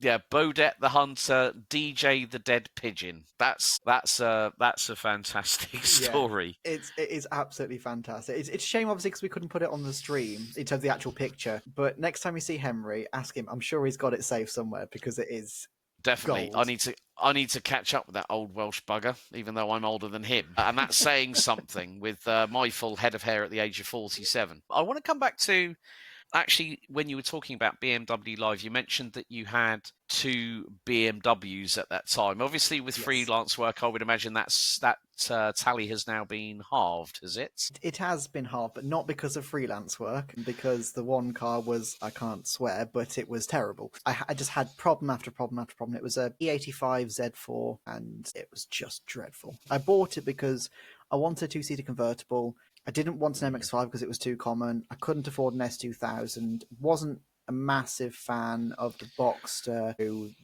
yeah, Bodette the Hunter, DJ the Dead Pigeon. That's a fantastic story. It is absolutely fantastic. It's a shame, obviously, because we couldn't put it on the stream in terms of the actual picture. But next time you see Henry, ask him. I'm sure he's got it saved somewhere because it is definitely gold. I need to catch up with that old Welsh bugger, even though I'm older than him. And that's saying something with my full head of hair at the age of 47. I want to come back to, actually, when you were talking about BMW Live, you mentioned that you had 2 BMWs at that time. Obviously, with freelance work, I would imagine that tally has now been halved, has it? It has been halved, but not because of freelance work, because the one car was, I can't swear, but it was terrible. I just had problem after problem after problem. It was a E85 Z4, and it was just dreadful. I bought it because I wanted a 2-seater convertible. I didn't want an MX-5 because it was too common. I couldn't afford an S2000. Wasn't a massive fan of the Boxster.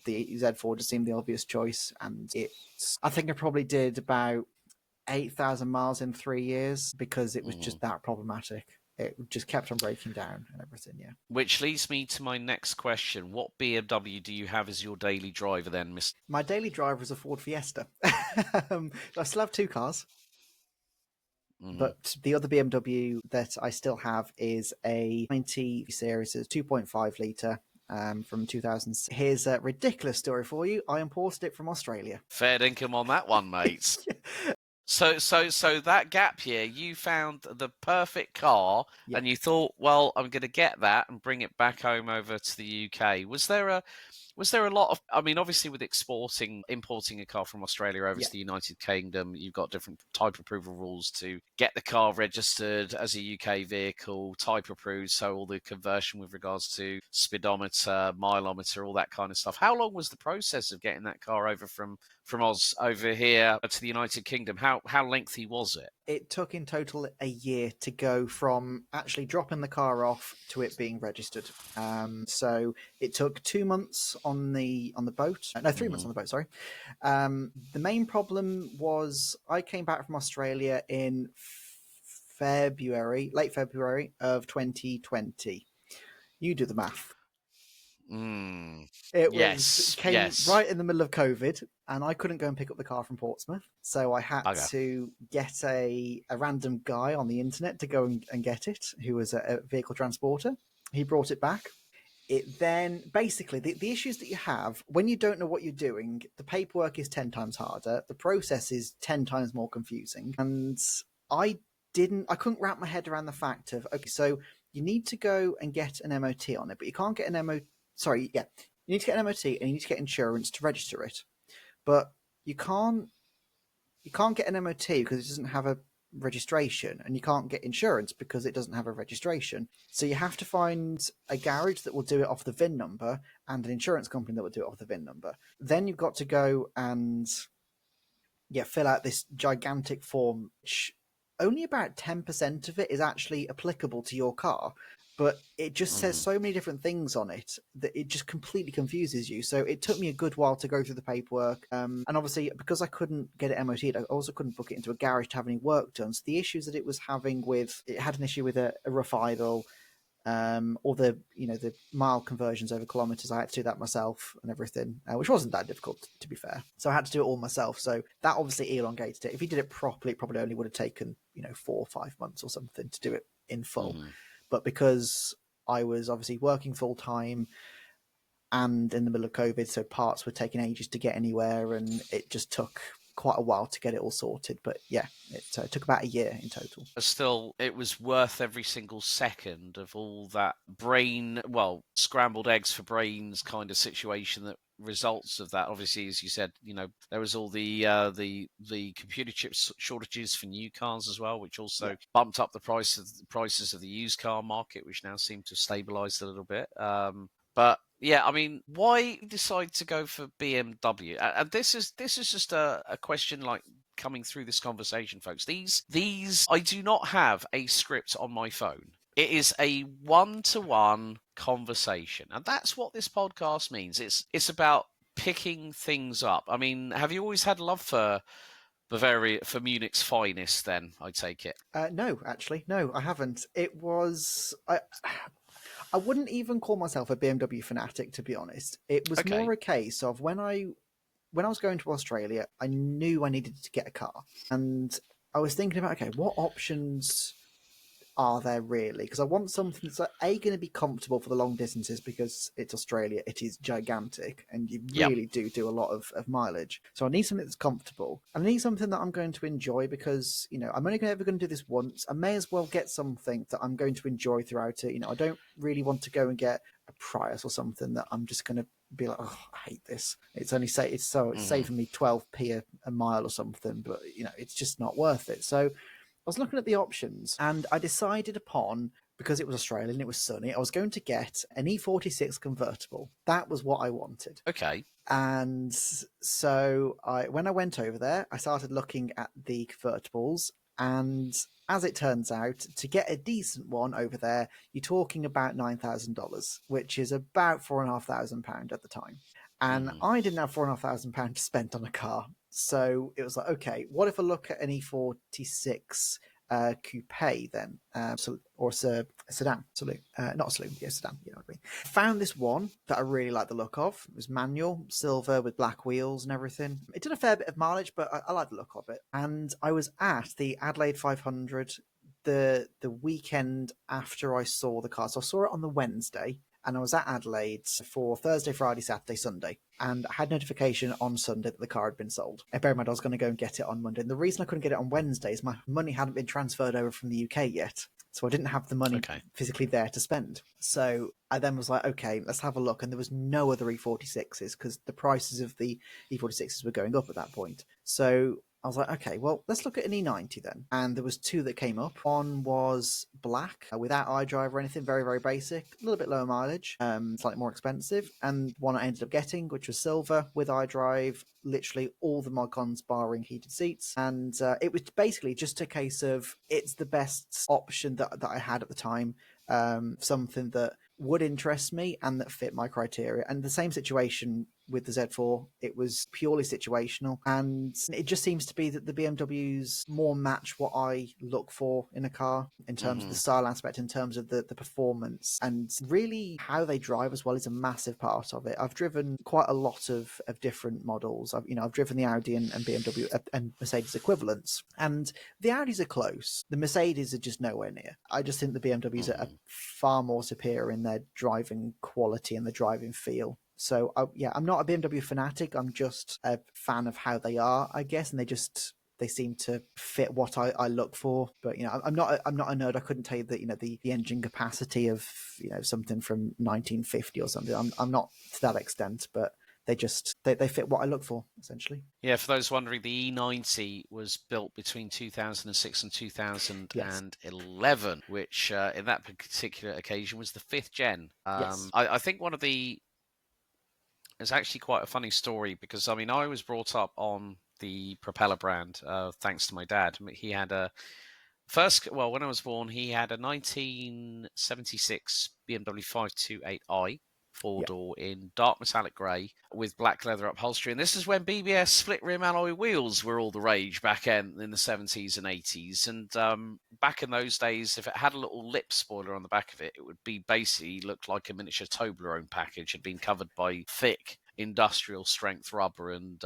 The Z4 just seemed the obvious choice, and I think I probably did about 8,000 miles in 3 years because it was just that problematic. It just kept on breaking down and everything, yeah. Which leads me to my next question. What BMW do you have as your daily driver then, Mr.? My daily driver is a Ford Fiesta. I still have 2 cars. But the other BMW that I still have is a 90 series, 2.5 litre from 2000. Here's a ridiculous story for you. I imported it from Australia. Fair income on that one, mate. So that gap year, you found the perfect car, and you thought, well, I'm going to get that and bring it back home over to the UK. Was there a lot of, I mean, obviously with importing a car from Australia over to the United Kingdom, you've got different type approval rules to get the car registered as a UK vehicle, type approved, so all the conversion with regards to speedometer, mileometer, all that kind of stuff. How long was the process of getting that car over from Oz over here to the United Kingdom? How lengthy was it? It took in total a year to go from actually dropping the car off to it being registered. So it took 2 months on the boat. No, 3 months on the boat, sorry. The main problem was I came back from Australia in late February of 2020. You do the math. It came right in the middle of COVID, and I couldn't go and pick up the car from Portsmouth, so I had to get a random guy on the internet to go and get it, who was a vehicle transporter. He brought it back. It then, basically, the issues that you have when you don't know what you're doing, the paperwork is 10 times harder, the process is 10 times more confusing, and I couldn't wrap my head around the fact of, okay, so you need to go and get an MOT on it, but you can't get an MOT. Sorry, yeah. You need to get an MOT and you need to get insurance to register it. But you can't get an MOT because it doesn't have a registration, and you can't get insurance because it doesn't have a registration. So you have to find a garage that will do it off the VIN number and an insurance company that will do it off the VIN number. Then you've got to go and fill out this gigantic form, which only about 10% of it is actually applicable to your car. But it just says so many different things on it that it just completely confuses you. So it took me a good while to go through the paperwork. And obviously, because I couldn't get it MOT'd, I also couldn't book it into a garage to have any work done. So the issues that it was having it had an issue with a rough idle, or the mile conversions over kilometers. I had to do that myself and everything, which wasn't that difficult, to be fair. So I had to do it all myself. So that obviously elongated it. If he did it properly, it probably only would have taken 4 or 5 months or something to do it in full. But because I was obviously working full time and in the middle of COVID, so parts were taking ages to get anywhere, and it just took quite a while to get it all sorted. But yeah, it took about a year in total. Still, it was worth every single second of all that scrambled eggs for brains kind of situation that results of that. Obviously, as you said, there was all the computer chip shortages for new cars as well, which also bumped up the prices of the used car market, which now seem to have stabilized a little bit. But yeah, I mean, why decide to go for BMW? And this is just a question like coming through this conversation, folks. These I do not have a script on my phone. It is a one-to-one conversation, and that's what this podcast means. It's about picking things up. I mean, have you always had love for Bavaria, for Munich's finest? Then I take it. No, actually, no, I haven't. It was I wouldn't even call myself a BMW fanatic, to be honest. It was Okay. more a case of when I was going to Australia, I knew I needed to get a car, and I was thinking about, okay, what options are there really? Because I want something that's going to be comfortable for the long distances, because it's Australia, it is gigantic, and you Yep. really do a lot of mileage. So I need something that's comfortable, and I need something that I'm going to enjoy, because I'm only ever going to do this once. I may as well get something that I'm going to enjoy throughout it. I don't really want to go and get a Prius or something that I'm just going to be like, oh, I hate this. It's only it's saving me 12p a mile or something, but it's just not worth it. So I was looking at the options, and I decided upon, because it was Australian, it was sunny, I was going to get an E46 convertible. That was what I wanted. Okay. And so when I went over there, I started looking at the convertibles, and as it turns out, to get a decent one over there, you're talking about $9,000, which is about £4,500 at the time. And I didn't have £4,500 to spend on a car. So it was like, okay, what if I look at an E46 coupe then, or a sedan, saloon, not a saloon, yeah, sedan, you know what I mean. Found this one that I really like the look of. It was manual, silver with black wheels and everything. It did a fair bit of mileage, but I like the look of it. And I was at the Adelaide 500 the weekend after I saw the car. So I saw it on the Wednesday, and I was at Adelaide for Thursday, Friday, Saturday, Sunday, and I had notification on Sunday that the car had been sold. And bear in mind, I was going to go and get it on Monday. And the reason I couldn't get it on Wednesday is my money hadn't been transferred over from the UK yet. So I didn't have the money physically there to spend. So I then was like, okay, let's have a look. And there was no other E46s, because the prices of the E46s were going up at that point. So I was like, okay, well, let's look at an E90 then. And there was two that came up. One was black, without iDrive or anything, very, very basic, a little bit lower mileage, slightly more expensive. And one I ended up getting, which was silver, with iDrive, literally all the mod cons barring heated seats. And it was basically just a case of, it's the best option that I had at the time, something that would interest me and that fit my criteria. And the same situation with the Z4, it was purely situational, and it just seems to be that the BMWs more match what I look for in a car in terms of the style aspect, in terms of the performance, and really how they drive as well is a massive part of it. I've driven quite a lot of different models. I've driven the Audi and BMW and Mercedes equivalents, and the Audis are close. The Mercedes are just nowhere near. I just think the BMWs are far more superior in their driving quality and the driving feel. So I'm not a BMW fanatic. I'm just a fan of how they are, I guess, and they seem to fit what I look for. But I'm not a nerd. I couldn't tell you that the engine capacity of something from 1950 or something. I'm not to that extent, but they fit what I look for, essentially. Yeah, for those wondering, the E90 was built between 2006 and 2011, which in that particular occasion was the fifth gen. Yes. I think it's actually quite a funny story, because I was brought up on the Propeller brand thanks to my dad. He had when I was born, he had a 1976 BMW 528i four-door in dark metallic grey with black leather upholstery. And this is when BBS split rim alloy wheels were all the rage back in the 70s and 80s. And back in those days, if it had a little lip spoiler on the back of it, it would be basically looked like a miniature Toblerone package. Had been covered by thick industrial strength rubber. And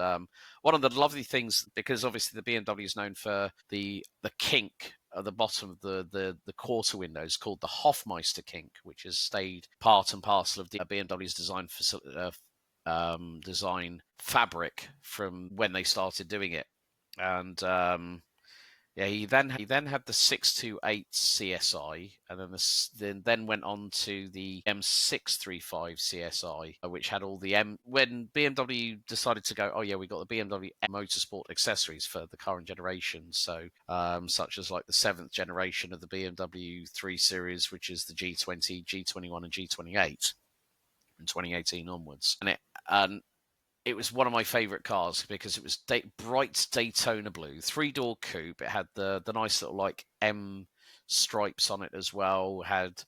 one of the lovely things, because obviously the BMW is known for the kink at the bottom of the quarter windows, called the Hofmeister kink, which has stayed part and parcel of the BMW's design fabric from when they started doing it. And he then had the 628 CSI, and then went on to the M635 CSI, which had all the when BMW decided to go, oh yeah, we got the BMW Motorsport accessories for the current generation, so such as like the 7th generation of the BMW 3 Series, which is the G20, G21, and G28 from 2018 onwards, and it was one of my favourite cars because it was bright Daytona blue, 3-door coupe. It had the nice little like M stripes on it as well. Had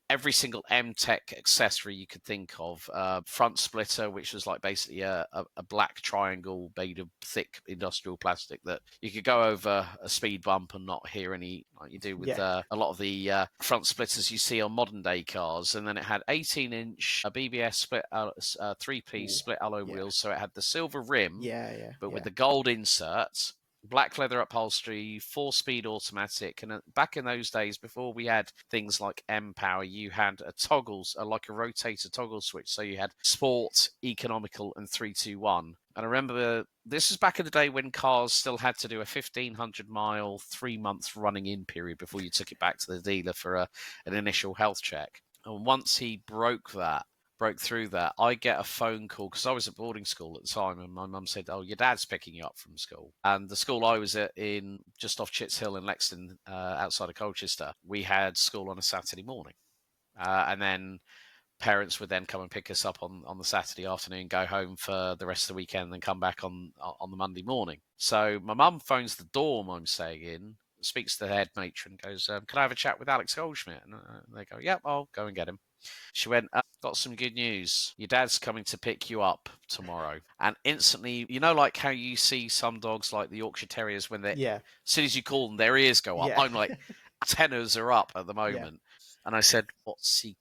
every single M Tech accessory you could think of. Front splitter, which was like basically a black triangle made of thick industrial plastic that you could go over a speed bump and not hear any, like you do with a lot of the front splitters you see on modern day cars. And then it had 18-inch BBS split, 3-piece split alloy wheels. So it had the silver rim, but with the gold inserts. Black leather upholstery, 4-speed automatic, and back in those days, before we had things like M Power, you had a like a rotator toggle switch. So you had sport, economical, and 3-2-1. And I remember this was back in the day when cars still had to do a 1,500-mile, 3-month running in period before you took it back to the dealer for an initial health check. And once he broke through that, I get a phone call because I was at boarding school at the time, and my mum said, "Oh, your dad's picking you up from school." And the school I was at, in just off Chits Hill in Lexington, outside of Colchester, we had school on a Saturday morning, and then parents would then come and pick us up on the Saturday afternoon, go home for the rest of the weekend, and come back on the Monday morning. So my mum phones the dorm I'm staying in, speaks to the head matron, goes, "Can I have a chat with Alex Goldschmidt?" And they go, "Yep, I'll go and get him." She went, "Got some good news. Your dad's coming to pick you up tomorrow." And instantly, like how you see some dogs like the Yorkshire Terriers when as soon as you call them, their ears go up. I'm like, antennas are up at the moment. And I said, "What's he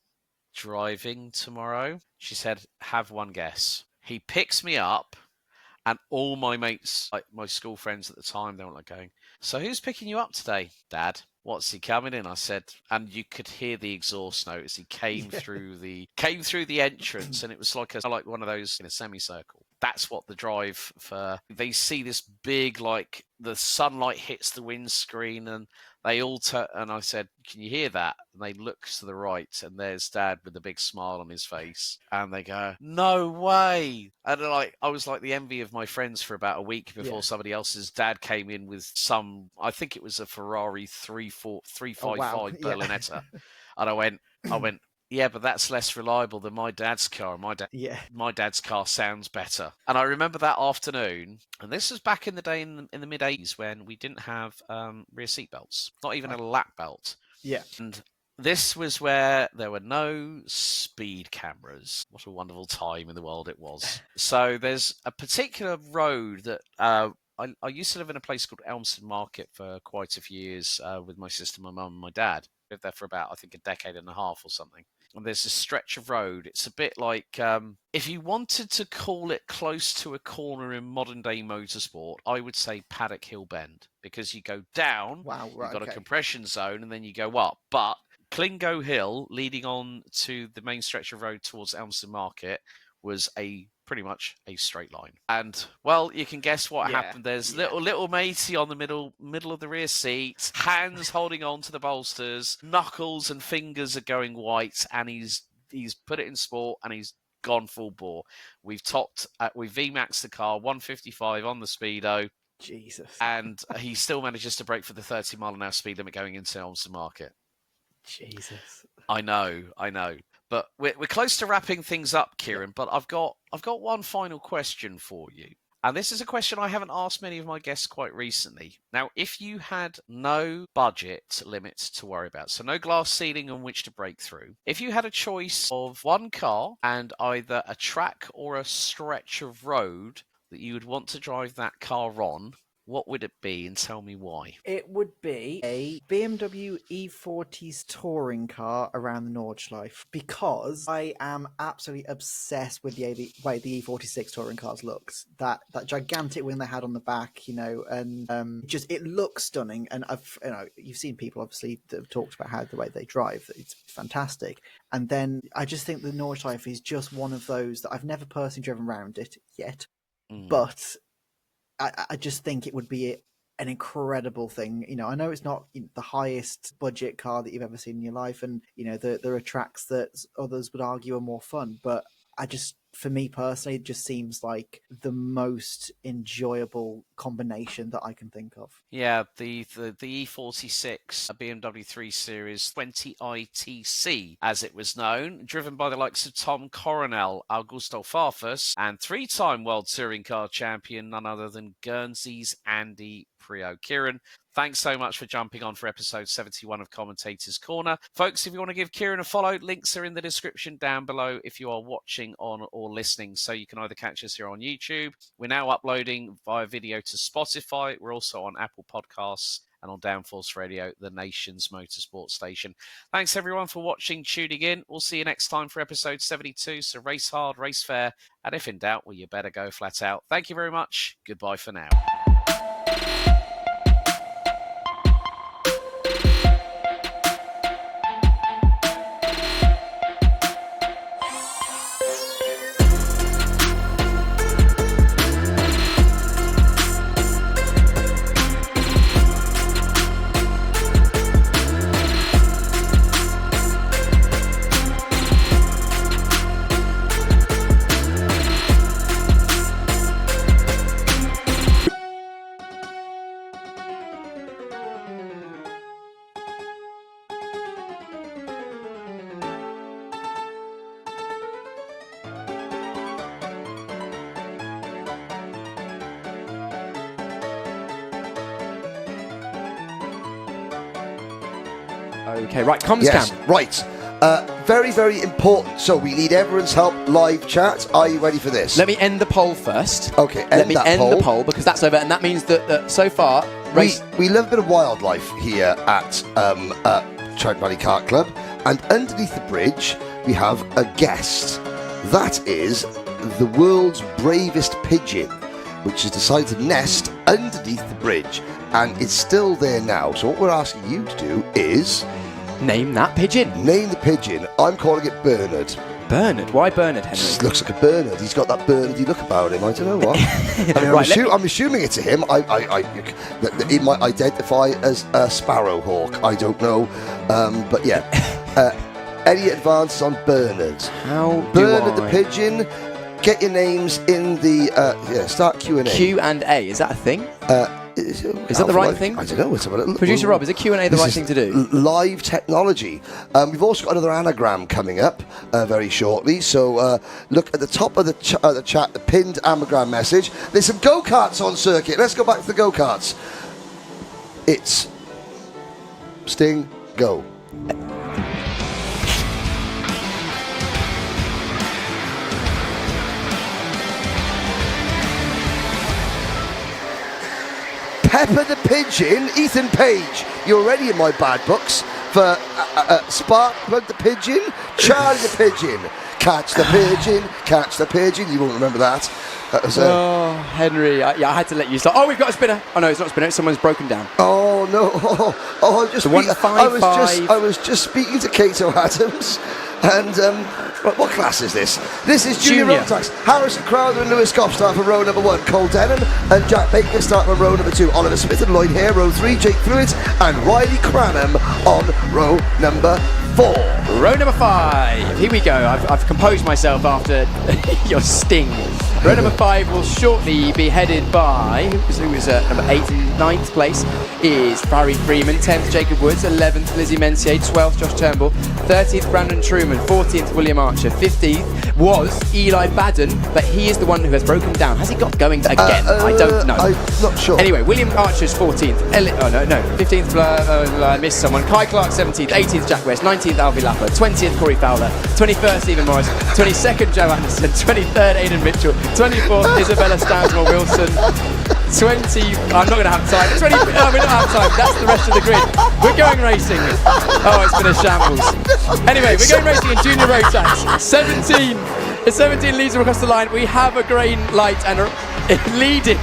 driving tomorrow?" She said, "Have one guess." He picks me up, and all my mates, like my school friends at the time, they were like going, "So who's picking you up today, Dad? What's he coming in?" I said, and you could hear the exhaust note as he came through the entrance, and it was like one of those in a semicircle. That's what the drive for. They see this big, like the sunlight hits the windscreen, and they all and I said, "Can you hear that?" And they look to the right, and there's Dad with a big smile on his face, and they go, "No way!" And I was like the envy of my friends for about a week before somebody else's dad came in with I think it was a Ferrari 355 Berlinetta, and I went, "Yeah, but that's less reliable than my dad's car. My dad's car sounds better." And I remember that afternoon, and this was back in the day in the mid-80s when we didn't have rear seat belts, not even a lap belt. And this was where there were no speed cameras. What a wonderful time in the world it was. So there's a particular road that I used to live in a place called Elmston Market for quite a few years with my sister, my mum, and my dad. Lived there for about, I think, a decade and a half or something. And there's a stretch of road. It's a bit like if you wanted to call it close to a corner in modern day motorsport, I would say Paddock Hill Bend, because you go down, you've got a compression zone, and then you go up. But Clingo Hill, leading on to the main stretch of road towards Elmston Market, was pretty much a straight line. And well, you can guess what happened. There's little matey on the middle of the rear seat, hands holding on to the bolsters, knuckles and fingers are going white, and he's put it in sport and he's gone full bore. We've VMAXed the car 155 on the speedo. Jesus. And he still manages to break for the 30-mile-an-hour speed limit going into Elmston Market. Jesus. I know. But we're close to wrapping things up, Kieran. But I've got one final question for you, and this is a question I haven't asked many of my guests quite recently. Now, if you had no budget limits to worry about, so no glass ceiling on which to break through, if you had a choice of one car and either a track or a stretch of road that you would want to drive that car on, what would it be, and tell me why? It would be a BMW E40's touring car around the Nordschleife, because I am absolutely obsessed with the way the E46 touring cars looks. That gigantic wing they had on the back, and just it looks stunning. And you've seen people obviously that have talked about how the way they drive. It's fantastic. And then I just think the Nordschleife is just one of those that I've never personally driven around it yet, but I just think it would be an incredible thing. I know it's not the highest budget car that you've ever seen in your life, and there are tracks that others would argue are more fun, but I just for me personally, it just seems like the most enjoyable combination that I can think of. Yeah, the E46 BMW 3 Series 20 ITC, as it was known, driven by the likes of Tom Coronel, Augusto Farfus, and 3-time World Touring Car Champion, none other than Guernsey's Andy Priaulx. Kieran, thanks so much for jumping on for episode 71 of Commentators Corner. Folks, if you want to give Kieran a follow, links are in the description down below if you are watching on or listening. So you can either catch us here on YouTube. We're now uploading via video to Spotify. We're also on Apple Podcasts and on Downforce Radio, the nation's motorsport station. Thanks everyone for watching, tuning in. We'll see you next time for episode 72. So race hard, race fair, and if in doubt, well, you better go flat out. Thank you very much. Goodbye for now. Okay, right, comms Yes, cam. right. Very, very important. So we need everyone's help. Live chat. Are you ready for this? Let me end the poll first. Okay, Let me end the poll because that's over, and that means that so far, race. We love a bit of wildlife here at Trout Valley Kart Club, and underneath the bridge we have a guest. That is the world's bravest pigeon, which has decided to nest underneath the bridge, and it's still there now. So what we're asking you to do is Name that pigeon. name the pigeon. I'm calling it Bernard. Bernard. Why Bernard, Henry? Just looks like a Bernard. He's got that Bernardy look about him. I don't know what. I mean, Right, I'm assuming it's a him. That he might identify as a sparrowhawk. I don't know, but yeah. Any advances on Bernard? How Bernard do the I... pigeon. Get your names in the start Q&A. Q&A, is that a thing? Is that the right thing? I don't know. Let's have a little, Producer Rob, is a Q&A the this right is thing to do? Live technology. We've also got another anagram coming up very shortly. So look at the top of the chat, the pinned anagram message. There's some go-karts on circuit. Let's go back to the go-karts. It's Sting, go. Pepper the Pigeon, Ethan Page. You're already in my bad books for Spark Plug the Pigeon, Charlie the Pigeon. Catch the pigeon, catch the pigeon. You won't remember that. That was Oh, Henry, I had to let you start. Oh, we've got a spinner. Oh no, it's not a spinner. Someone's broken down. Oh no! Oh, The 155. I was just speaking to Kato Adams, and what class is this? This is Junior Junior. Road Tax. Harrison Crowther and Lewis Goff start for row number 1. Cole Denham and Jack Baker start for row number 2. Oliver Smith and Lloyd Hare, row 3. Jake Pruitt and Riley Cranham on row number 4. Row number 5. Here we go. I've composed myself after your sting. Row number 5 will shortly be headed by, who was number 8 and 9th place, is Barry Freeman, 10th Jacob Woods, 11th Lizzie Mencier, 12th Josh Turnbull, 13th Brandon Truman, 14th William Archer, 15th was Eli Baden, but he is the one who has broken down. Has he got going again? I don't know. I'm not sure. Anyway, William Archer's 14th. 15th, I missed someone. Kai Clark 17th. 18th, Jack West. 19th, Alfie Lapper. 20th, Corey Fowler. 21st, Stephen Morris. 22nd, Joe Anderson. 23rd, Aidan Mitchell. 24th, Isabella Stansmore Wilson. 20. I'm not going to have time. 20. No, we don't have time. That's the rest of the grid. We're going racing. Oh, it's been a shambles. Anyway, we're going racing in Junior Road Tax. 17. The 17 leads them across the line. We have a green light and leading.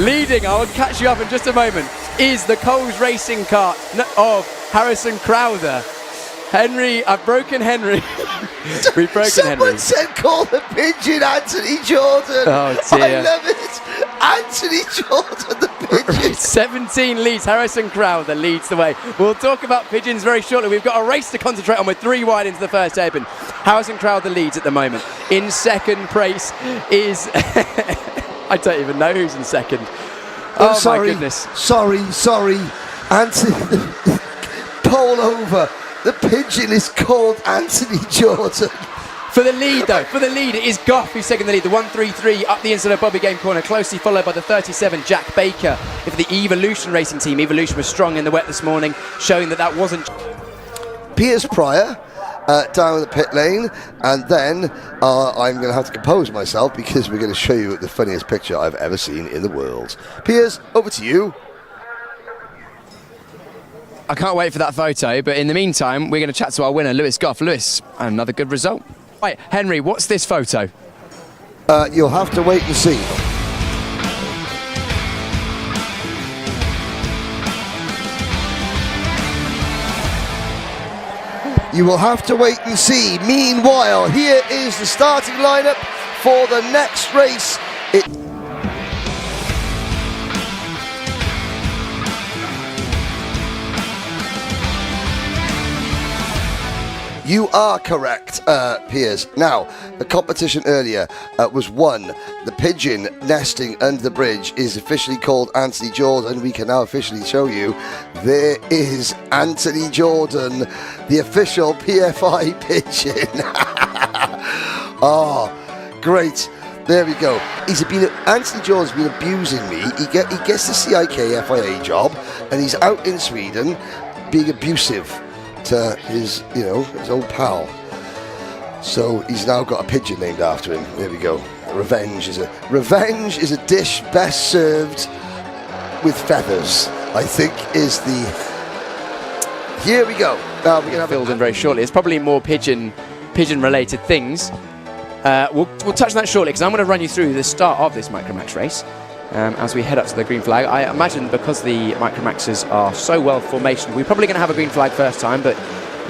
Leading, I will catch you up in just a moment, is the Coles Racing Kart of Harrison Crowther. Henry, I've broken Henry. We've broken Henry. Someone said call the pigeon Anthony Jordan. Oh dear. I love it. Anthony Jordan, the Pigeon. 17 leads. Harrison Crowther leads the way. We'll talk about Pigeons very shortly. We've got a race to concentrate on with 3 wide into the first hairpin. Harrison Crowther leads at the moment. In second place is... I don't even know who's in second. Oh, sorry, my goodness. Sorry. Anthony, pull over. The Pigeon is called Anthony Jordan. For the lead, though, it is Goff who's taking the lead. The 133 up the inside of Bobby Game corner, closely followed by the 37 Jack Baker. For the Evolution racing team, Evolution was strong in the wet this morning, showing that wasn't... Piers Pryor down the pit lane, and then I'm going to have to compose myself because we're going to show you the funniest picture I've ever seen in the world. Piers, over to you. I can't wait for that photo, but in the meantime, we're going to chat to our winner, Lewis Goff. Lewis, another good result. Right, Henry, what's this photo? You'll have to wait and see. You will have to wait and see. Meanwhile, here is the starting lineup for the next race. You are correct, Piers. Now, the competition earlier was won. The Pigeon nesting under the bridge is officially called Anthony Jordan. We can now officially show you there is Anthony Jordan, the official PFI Pigeon. Oh, great. There we go. Anthony Jordan's been abusing me. He gets the CIK FIA job, and he's out in Sweden being abusive to his old pal. So he's now got a pigeon named after him. There we go. Revenge is a dish best served with feathers, I think is the... Here we go. Now we're going to have filled in very shortly. It's probably more pigeon related things. We'll touch on that shortly, because I'm going to run you through the start of this Micromax race. As we head up to the green flag. I imagine because the Micromaxes are so well formationed, we're probably going to have a green flag first time, but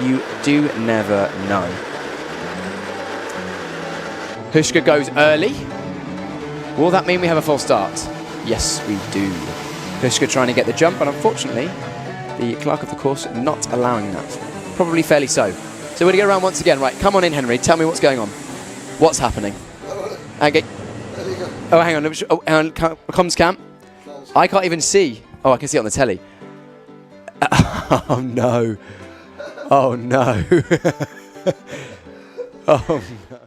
you do never know. Hushka goes early. Will that mean we have a false start? Yes, we do. Hushka trying to get the jump, but unfortunately, the clerk of the course not allowing that. Probably fairly so. So we're going to go around once again. Right, come on in, Henry. Tell me what's going on. What's happening? Okay. Oh, hang on. Oh, hang on. Comms cam. I can't even see. Oh, I can see it on the telly. Oh, no. Oh, no. Oh, no.